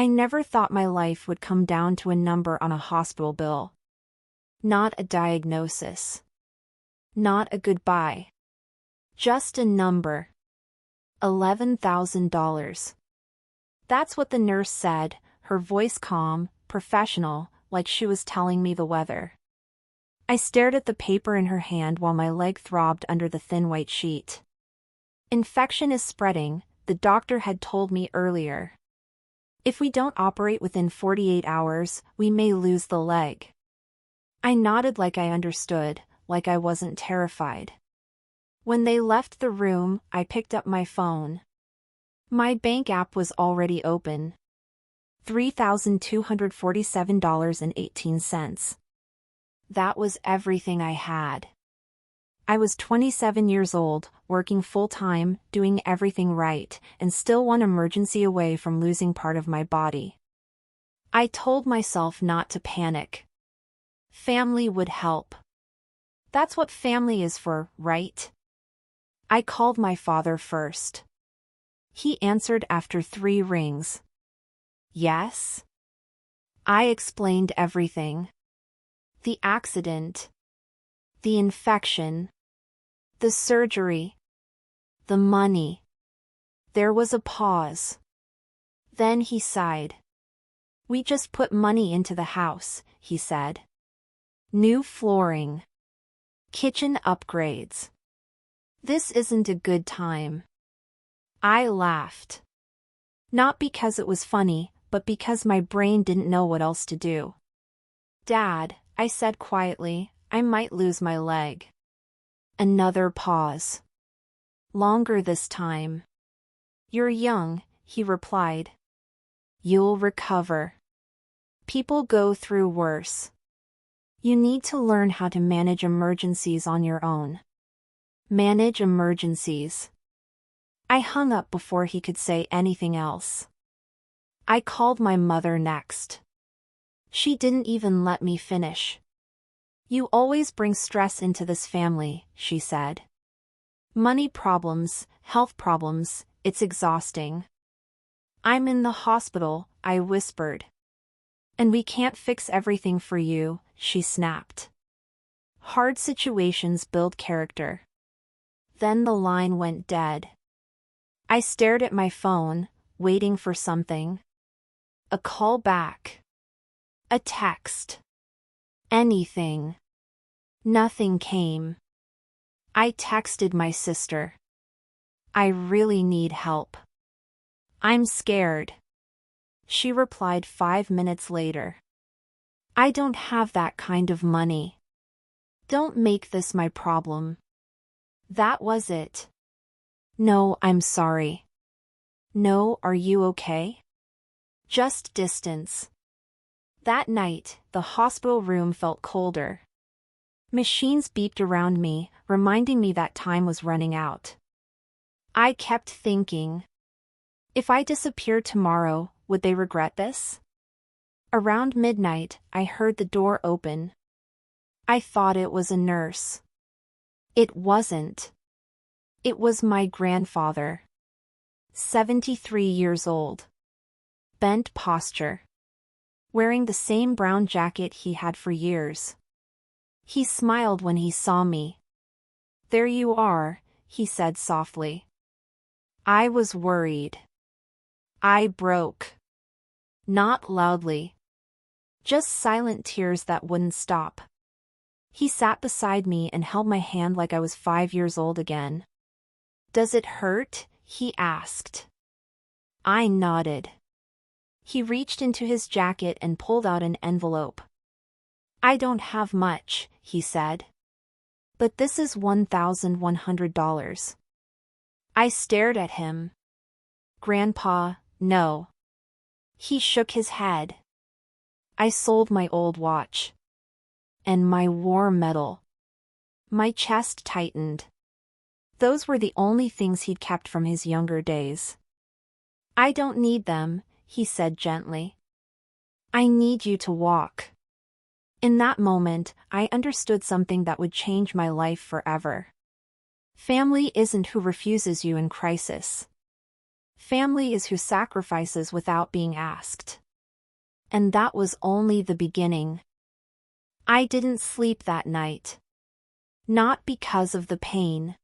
I never thought my life would come down to a number on a hospital bill. Not a diagnosis. Not a goodbye. Just a number. $11,000. That's what the nurse said, her voice calm, professional, like she was telling me the weather. I stared at the paper in her hand while my leg throbbed under the thin white sheet. Infection is spreading, the doctor had told me earlier. If we don't operate within 48 hours, we may lose the leg. I nodded like I understood, like I wasn't terrified. When they left the room, I picked up my phone. My bank app was already open. $3,247.18. That was everything I had. I was 27 years old, working full-time, doing everything right, and still one emergency away from losing part of my body. I told myself not to panic. Family would help. That's what family is for, right? I called my father first. He answered after 3 rings. Yes? I explained everything. The accident. The infection. The surgery. The money. There was a pause. Then he sighed. We just put money into the house, he said. New flooring. Kitchen upgrades. This isn't a good time. I laughed. Not because it was funny, but because my brain didn't know what else to do. Dad, I said quietly, I might lose my leg. Another pause. Longer this time. You're young, he replied. You'll recover. People go through worse. You need to learn how to manage emergencies on your own. Manage emergencies. I hung up before he could say anything else. I called my mother next. She didn't even let me finish. You always bring stress into this family, she said. Money problems, health problems, it's exhausting. I'm in the hospital, I whispered. And we can't fix everything for you, she snapped. Hard situations build character. Then the line went dead. I stared at my phone, waiting for something. A call back. A text. Anything. Nothing came. I texted my sister. I really need help. I'm scared. She replied 5 minutes later. I don't have that kind of money. Don't make this my problem. That was it. No, I'm sorry. No, are you okay? Just distance. That night, the hospital room felt colder. Machines beeped around me, reminding me that time was running out. I kept thinking. If I disappeared tomorrow, would they regret this? Around midnight, I heard the door open. I thought it was a nurse. It wasn't. It was my grandfather. 73 years old. Bent posture. Wearing the same brown jacket he had for years. He smiled when he saw me. There you are, he said softly. I was worried. I broke. Not loudly. Just silent tears that wouldn't stop. He sat beside me and held my hand like I was 5 years old again. Does it hurt? He asked. I nodded. He reached into his jacket and pulled out an envelope. I don't have much, he said. But this is $1,100. I stared at him. Grandpa, no. He shook his head. I sold my old watch. And my war medal. My chest tightened. Those were the only things he'd kept from his younger days. I don't need them, he said gently. I need you to walk. In that moment, I understood something that would change my life forever. Family isn't who refuses you in crisis. Family is who sacrifices without being asked. And that was only the beginning. I didn't sleep that night. Not because of the pain,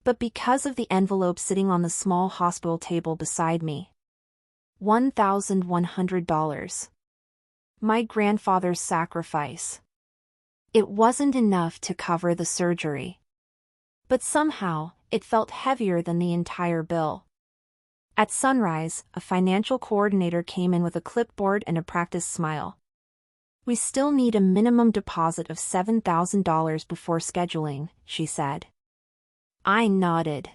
but because of the envelope sitting on the small hospital table beside me. $1,100. My grandfather's sacrifice. It wasn't enough to cover the surgery. But somehow, it felt heavier than the entire bill. At sunrise, a financial coordinator came in with a clipboard and a practiced smile. "We still need a minimum deposit of $7,000 before scheduling," she said. I nodded.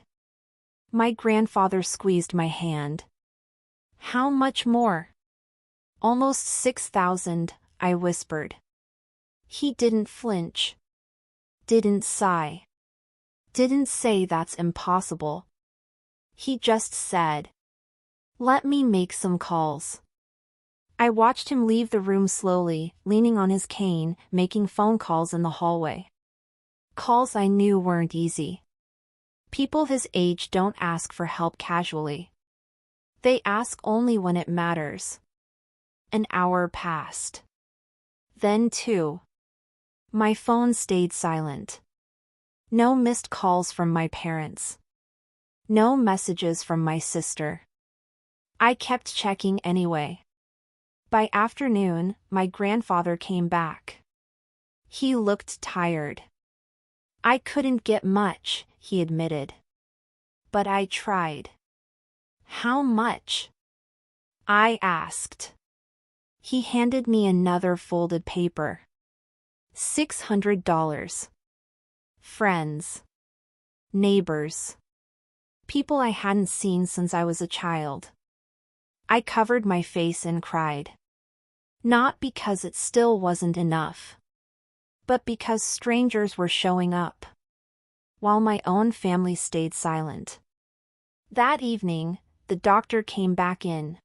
My grandfather squeezed my hand. "How much more?" "Almost 6,000, I whispered. He didn't flinch. Didn't sigh. Didn't say that's impossible. He just said, "Let me make some calls." I watched him leave the room slowly, leaning on his cane, making phone calls in the hallway. Calls I knew weren't easy. People his age don't ask for help casually. They ask only when it matters. An hour passed. Then 2. My phone stayed silent. No missed calls from my parents. No messages from my sister. I kept checking anyway. By afternoon, my grandfather came back. He looked tired. I couldn't get much, he admitted. But I tried. "How much?" I asked. He handed me another folded paper. $600. Friends. Neighbors. People I hadn't seen since I was a child. I covered my face and cried. Not because it still wasn't enough, but because strangers were showing up, while my own family stayed silent. That evening, the doctor came back in.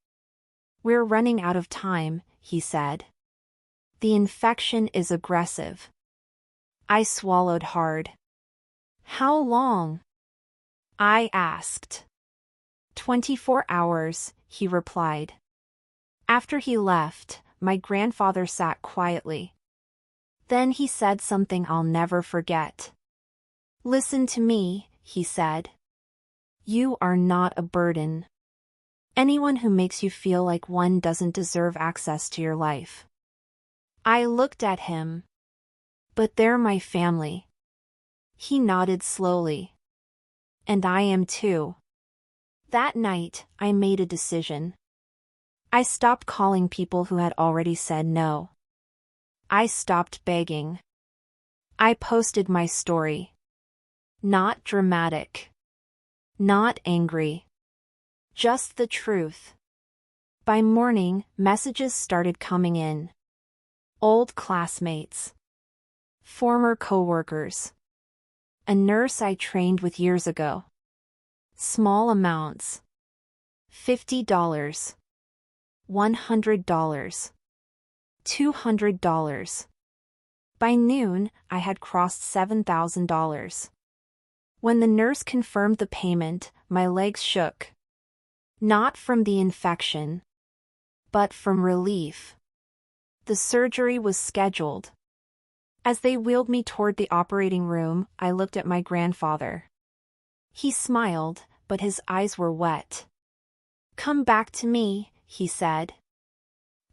"We're running out of time," he said. "The infection is aggressive." I swallowed hard. "How long?" I asked. 24 hours, he replied. After he left, my grandfather sat quietly. Then he said something I'll never forget. "Listen to me," he said. "You are not a burden. Anyone who makes you feel like one doesn't deserve access to your life." I looked at him. "But they're my family." He nodded slowly. "And I am too." That night, I made a decision. I stopped calling people who had already said no. I stopped begging. I posted my story. Not dramatic. Not angry. Just the truth. By morning, messages started coming in. Old classmates. Former coworkers. A nurse I trained with years ago. Small amounts. $50. $100. $200. By noon, I had crossed $7,000. When the nurse confirmed the payment, my legs shook. Not from the infection, but from relief. The surgery was scheduled. As they wheeled me toward the operating room, I looked at my grandfather. He smiled, but his eyes were wet. "Come back to me," he said.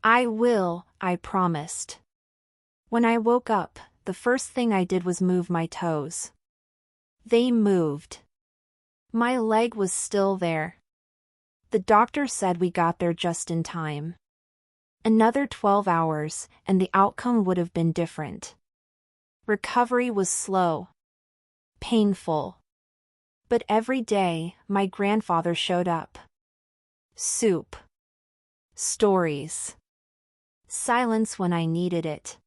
"I will," I promised. When I woke up, the first thing I did was move my toes. They moved. My leg was still there. The doctor said we got there just in time. Another 12 hours, and the outcome would have been different. Recovery was slow. Painful. But every day, my grandfather showed up. Soup. Stories. Silence when I needed it.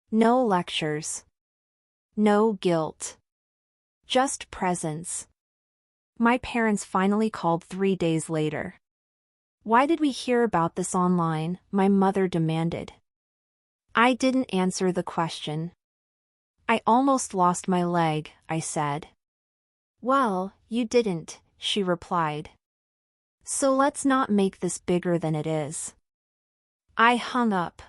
No lectures. No guilt. Just presence. My parents finally called 3 days later. "Why did we hear about this online?" my mother demanded. I didn't answer the question. "I almost lost my leg," I said. "Well, you didn't," she replied. So let's not make this bigger than it is. I hung up.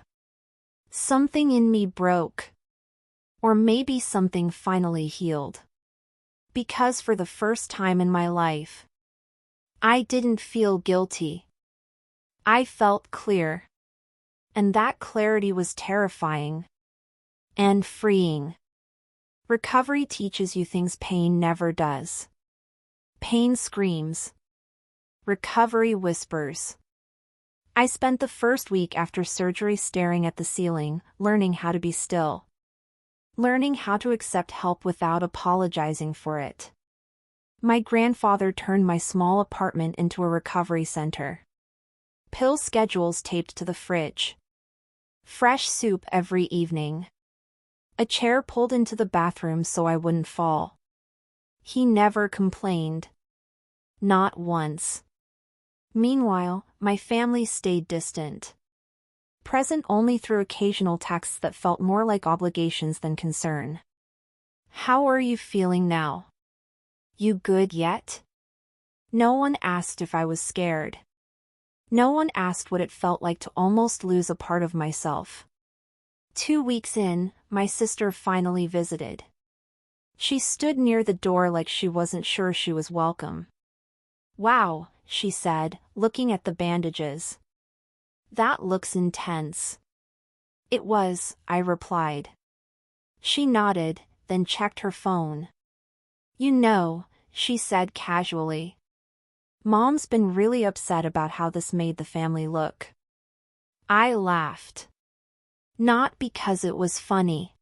Something in me broke. Or maybe something finally healed. Because for the first time in my life, I didn't feel guilty. I felt clear. And that clarity was terrifying. And freeing. Recovery teaches you things pain never does. Pain screams. Recovery whispers. I spent the first week after surgery staring at the ceiling, learning how to be still. Learning how to accept help without apologizing for it. My grandfather turned my small apartment into a recovery center. Pill schedules taped to the fridge. Fresh soup every evening. A chair pulled into the bathroom so I wouldn't fall. He never complained. Not once. Meanwhile, my family stayed distant. Present only through occasional texts that felt more like obligations than concern. How are you feeling now? You good yet? No one asked if I was scared. No one asked what it felt like to almost lose a part of myself. 2 weeks in, my sister finally visited. She stood near the door like she wasn't sure she was welcome. Wow, she said, looking at the bandages. That looks intense. It was, I replied. She nodded, then checked her phone. You know, she said casually. Mom's been really upset about how this made the family look. I laughed. Not because it was funny,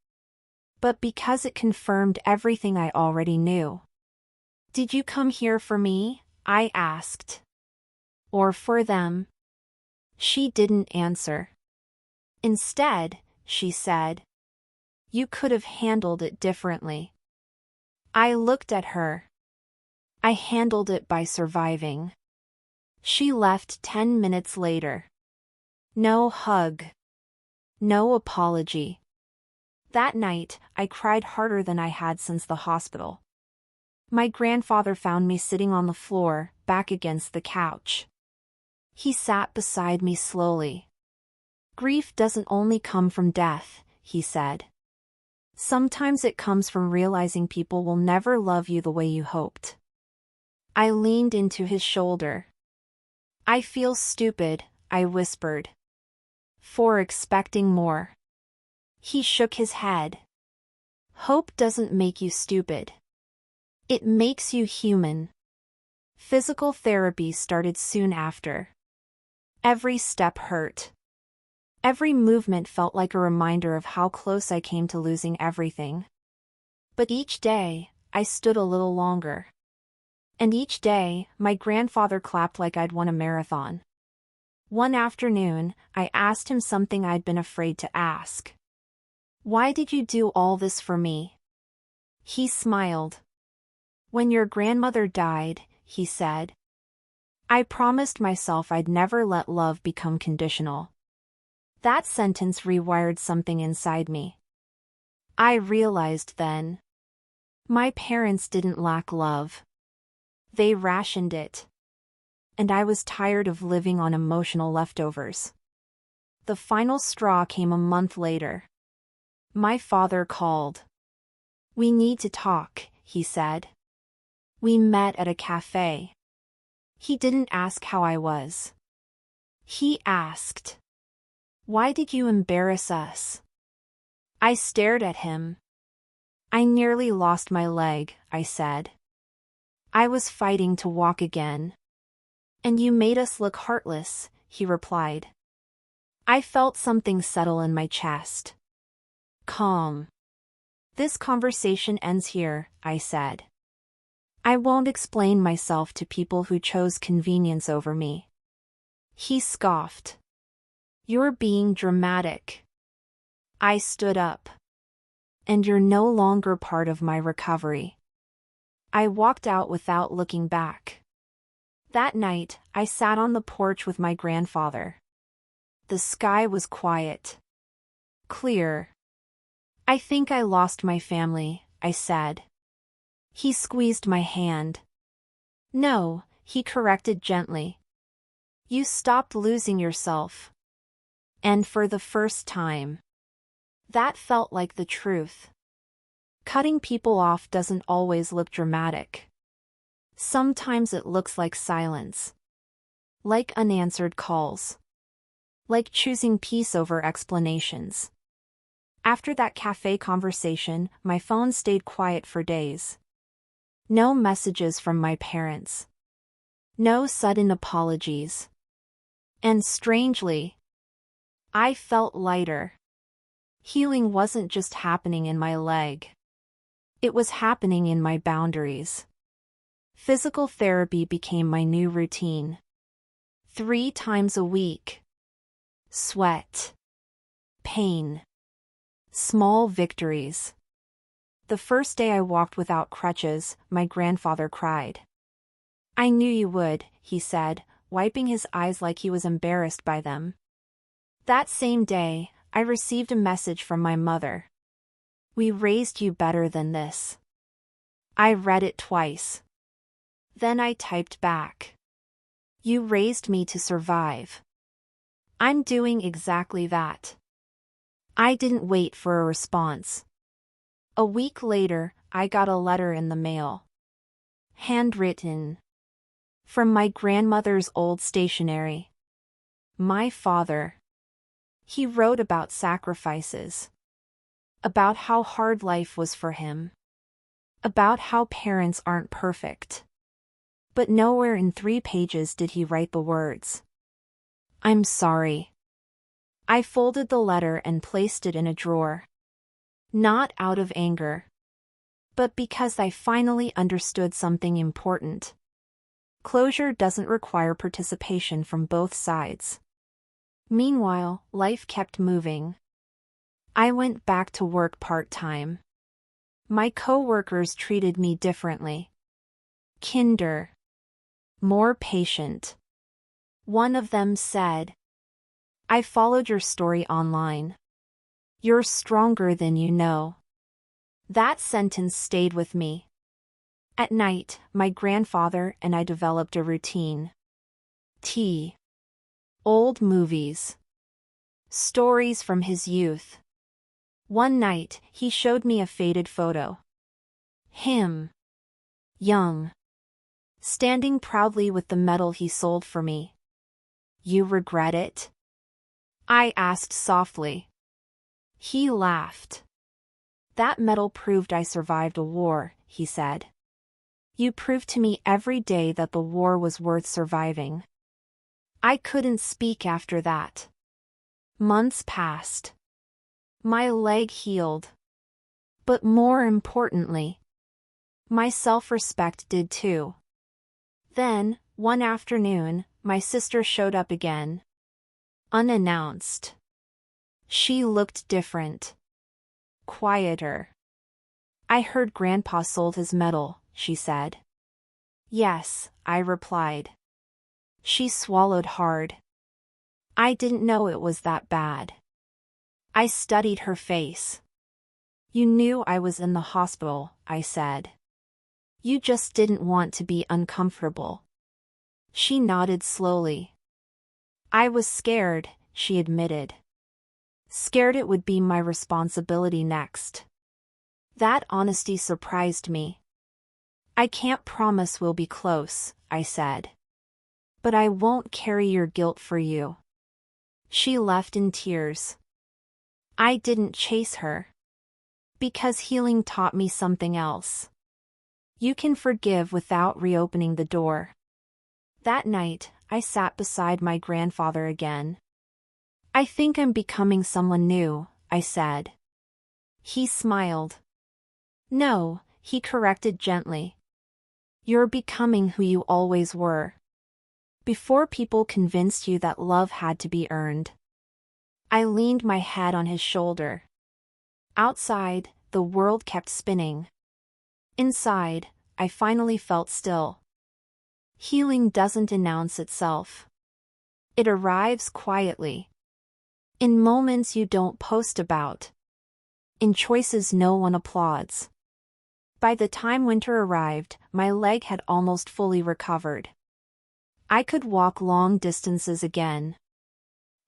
but because it confirmed everything I already knew. Did you come here for me? I asked. Or for them? She didn't answer. Instead, she said, you could have handled it differently. I looked at her. I handled it by surviving. She left 10 minutes later. No hug. No apology. That night, I cried harder than I had since the hospital. My grandfather found me sitting on the floor, back against the couch. He sat beside me slowly. Grief doesn't only come from death, he said. Sometimes it comes from realizing people will never love you the way you hoped. I leaned into his shoulder. I feel stupid, I whispered. For expecting more. He shook his head. Hope doesn't make you stupid. It makes you human. Physical therapy started soon after. Every step hurt. Every movement felt like a reminder of how close I came to losing everything. But each day, I stood a little longer. And each day, my grandfather clapped like I'd won a marathon. One afternoon, I asked him something I'd been afraid to ask. Why did you do all this for me? He smiled. When your grandmother died, he said, I promised myself I'd never let love become conditional. That sentence rewired something inside me. I realized then. My parents didn't lack love. They rationed it. And I was tired of living on emotional leftovers. The final straw came a month later. My father called. We need to talk, he said. We met at a cafe. He didn't ask how I was. He asked, why did you embarrass us? I stared at him. I nearly lost my leg, I said. I was fighting to walk again. And you made us look heartless, he replied. I felt something settle in my chest. Calm. This conversation ends here, I said. I won't explain myself to people who chose convenience over me. He scoffed. You're being dramatic. I stood up. And you're no longer part of my recovery. I walked out without looking back. That night, I sat on the porch with my grandfather. The sky was quiet. Clear. I think I lost my family, I said. He squeezed my hand. No, he corrected gently. You stopped losing yourself. And for the first time. That felt like the truth. Cutting people off doesn't always look dramatic. Sometimes it looks like silence. Like unanswered calls. Like choosing peace over explanations. After that cafe conversation, my phone stayed quiet for days. No messages from my parents. No sudden apologies. And strangely, I felt lighter. Healing wasn't just happening in my leg. It was happening in my boundaries. Physical therapy became my new routine. 3 times a week. Sweat. Pain. Small victories. The first day I walked without crutches, my grandfather cried. I knew you would, he said, wiping his eyes like he was embarrassed by them. That same day, I received a message from my mother. We raised you better than this. I read it twice. Then I typed back. You raised me to survive. I'm doing exactly that. I didn't wait for a response. A week later, I got a letter in the mail. Handwritten. From my grandmother's old stationery. My father. He wrote about sacrifices. About how hard life was for him. About how parents aren't perfect. But nowhere in 3 pages did he write the words. I'm sorry. I folded the letter and placed it in a drawer. Not out of anger. But because I finally understood something important. Closure doesn't require participation from both sides. Meanwhile, life kept moving. I went back to work part-time. My co-workers treated me differently. Kinder. More patient. One of them said, I followed your story online. You're stronger than you know. That sentence stayed with me. At night, my grandfather and I developed a routine. Tea. Old movies. Stories from his youth. One night, he showed me a faded photo. Him. Young. Standing proudly with the medal he sold for me. You regret it? I asked softly. He laughed. That medal proved I survived a war, he said. You proved to me every day that the war was worth surviving. I couldn't speak after that. Months passed. My leg healed. But more importantly, my self-respect did too. Then, one afternoon, my sister showed up again. Unannounced. She looked different. Quieter. I heard Grandpa sold his medal, she said. Yes, I replied. She swallowed hard. I didn't know it was that bad. I studied her face. You knew I was in the hospital, I said. You just didn't want to be uncomfortable. She nodded slowly. I was scared, she admitted. Scared it would be my responsibility next. That honesty surprised me. I can't promise we'll be close, I said. But I won't carry your guilt for you. She left in tears. I didn't chase her. Because healing taught me something else. You can forgive without reopening the door. That night, I sat beside my grandfather again. I think I'm becoming someone new, I said. He smiled. No, he corrected gently. You're becoming who you always were. Before people convinced you that love had to be earned. I leaned my head on his shoulder. Outside, the world kept spinning. Inside, I finally felt still. Healing doesn't announce itself. It arrives quietly. In moments you don't post about. In choices no one applauds. By the time winter arrived, my leg had almost fully recovered. I could walk long distances again.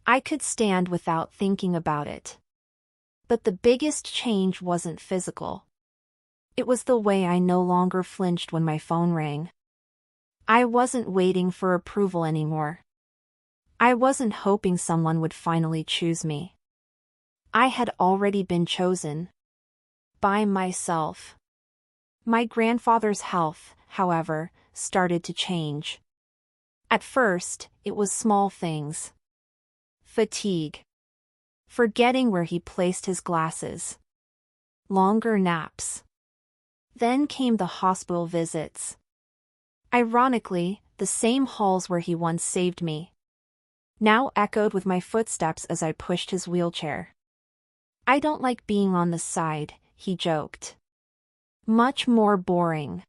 I could stand without thinking about it. But the biggest change wasn't physical. It was the way I no longer flinched when my phone rang. I wasn't waiting for approval anymore. I wasn't hoping someone would finally choose me. I had already been chosen. By myself. My grandfather's health, however, started to change. At first, it was small things. Fatigue. Forgetting where he placed his glasses. Longer naps. Then came the hospital visits. Ironically, the same halls where he once saved me now echoed with my footsteps as I pushed his wheelchair. "I don't like being on the side," he joked. "Much more boring."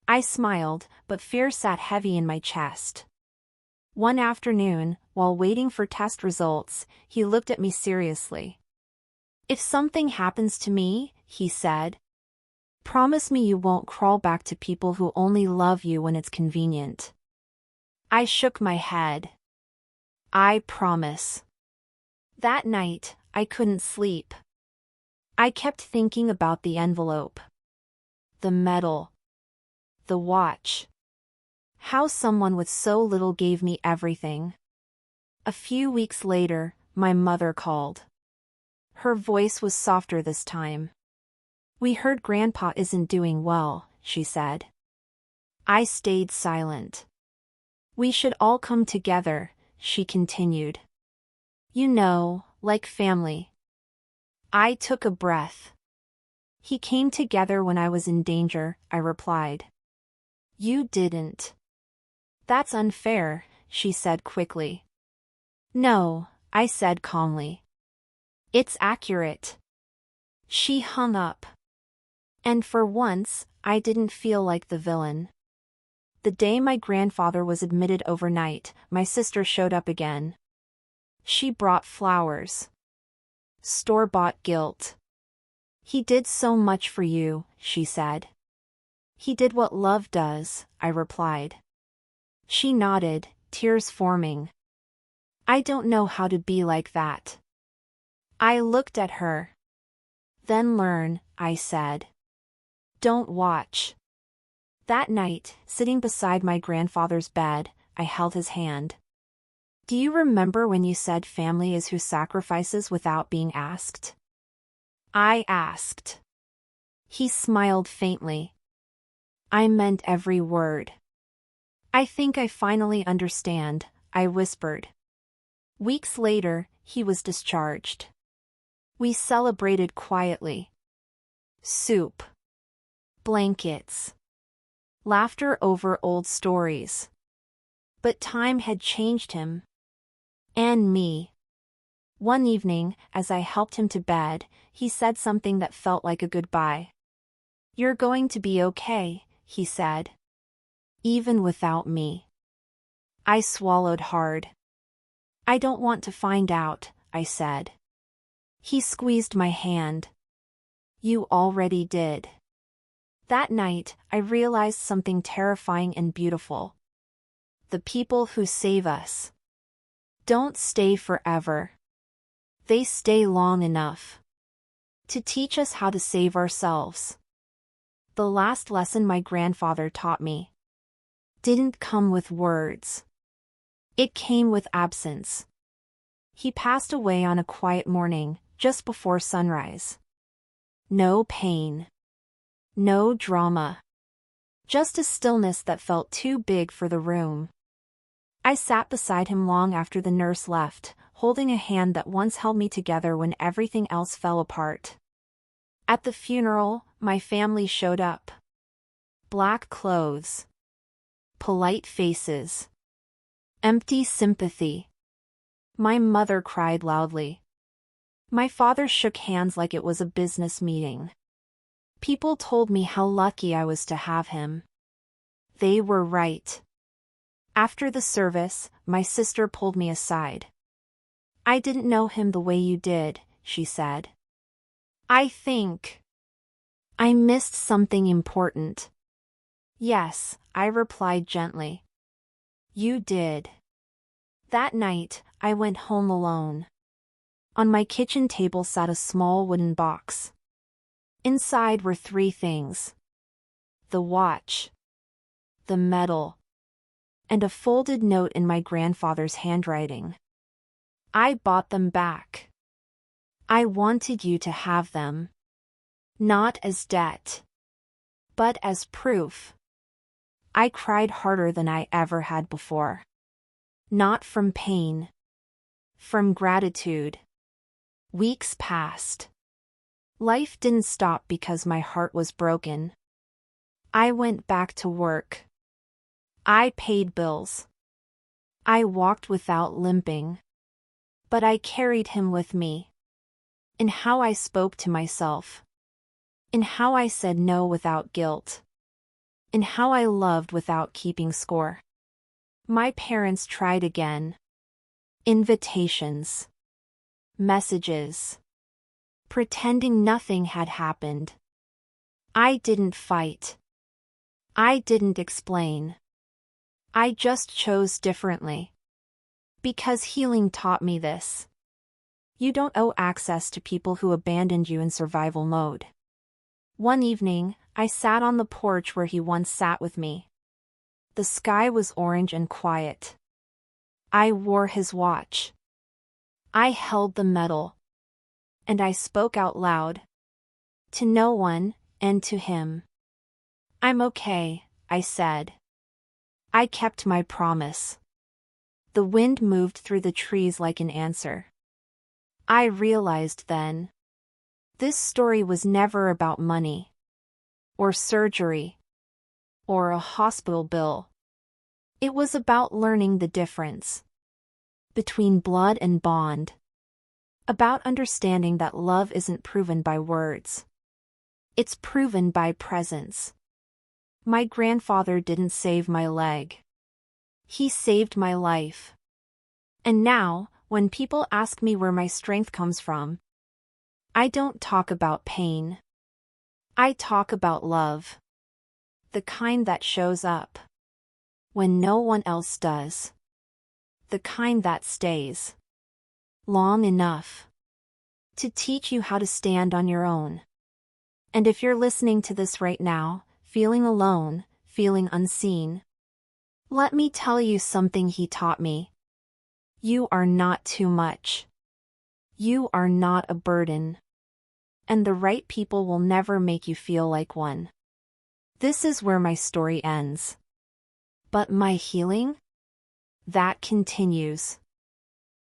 I smiled, but fear sat heavy in my chest. One afternoon, while waiting for test results, he looked at me seriously. "If something happens to me," he said, "promise me you won't crawl back to people who only love you when it's convenient." I shook my head. "I promise." That night, I couldn't sleep. I kept thinking about the envelope. The medal. The watch. How someone with so little gave me everything. A few weeks later, my mother called. Her voice was softer this time. "We heard Grandpa isn't doing well," she said. I stayed silent. "We should all come together," she continued. "You know, like family." I took a breath. "He came together when I was in danger," I replied. "You didn't." "That's unfair," she said quickly. "No," I said calmly. "It's accurate." She hung up. And for once, I didn't feel like the villain. The day my grandfather was admitted overnight, my sister showed up again. She brought flowers. Store-bought guilt. "He did so much for you," she said. "He did what love does," I replied. She nodded, tears forming. "I don't know how to be like that." I looked at her. "Then learn," I said. "Don't watch." That night, sitting beside my grandfather's bed, I held his hand. "Do you remember when you said family is who sacrifices without being asked?" I asked. He smiled faintly. "I meant every word." "I think I finally understand," I whispered. Weeks later, he was discharged. We celebrated quietly. Soup. Blankets. Laughter over old stories. But time had changed him. And me. One evening, as I helped him to bed, he said something that felt like a goodbye. "You're going to be okay," he said. "Even without me." I swallowed hard. "I don't want to find out," I said. He squeezed my hand. "You already did." That night, I realized something terrifying and beautiful. The people who save us don't stay forever. They stay long enough to teach us how to save ourselves. The last lesson my grandfather taught me didn't come with words. It came with absence. He passed away on a quiet morning, just before sunrise. No pain. No drama. Just a stillness that felt too big for the room. I sat beside him long after the nurse left, holding a hand that once held me together when everything else fell apart. At the funeral, my family showed up. Black clothes. Polite faces. Empty sympathy. My mother cried loudly. My father shook hands like it was a business meeting. People told me how lucky I was to have him. They were right. After the service, my sister pulled me aside. "I didn't know him the way you did," she said. "I think I missed something important." "Yes," I replied gently. You did. That night, I went home alone. On my kitchen table sat a small wooden box. Inside were three things: the watch, the medal, and a folded note in my grandfather's handwriting. I bought them back. I wanted you to have them. Not as debt, but as proof. I cried harder than I ever had before. Not from pain. From gratitude. Weeks passed. Life didn't stop because my heart was broken. I went back to work. I paid bills. I walked without limping. But I carried him with me. In how I spoke to myself. In how I said no without guilt. In how I loved without keeping score. My parents tried again. Invitations. Messages. Pretending nothing had happened. I didn't fight. I didn't explain. I just chose differently. Because healing taught me this. You don't owe access to people who abandoned you in survival mode. One evening, I sat on the porch where he once sat with me. The sky was orange and quiet. I wore his watch. I held the medal. And I spoke out loud. To no one, and to him. I'm okay, I said. I kept my promise. The wind moved through the trees like an answer. I realized then. This story was never about money. Or surgery. Or a hospital bill. It was about learning the difference. Between blood and bond. About understanding that love isn't proven by words. It's proven by presence. My grandfather didn't save my leg. He saved my life. And now, when people ask me where my strength comes from, I don't talk about pain. I talk about love. The kind that shows up when no one else does. The kind that stays long enough to teach you how to stand on your own. And if you're listening to this right now, feeling alone, feeling unseen, let me tell you something he taught me. You are not too much. You are not a burden. And the right people will never make you feel like one. This is where my story ends. But my healing? That continues.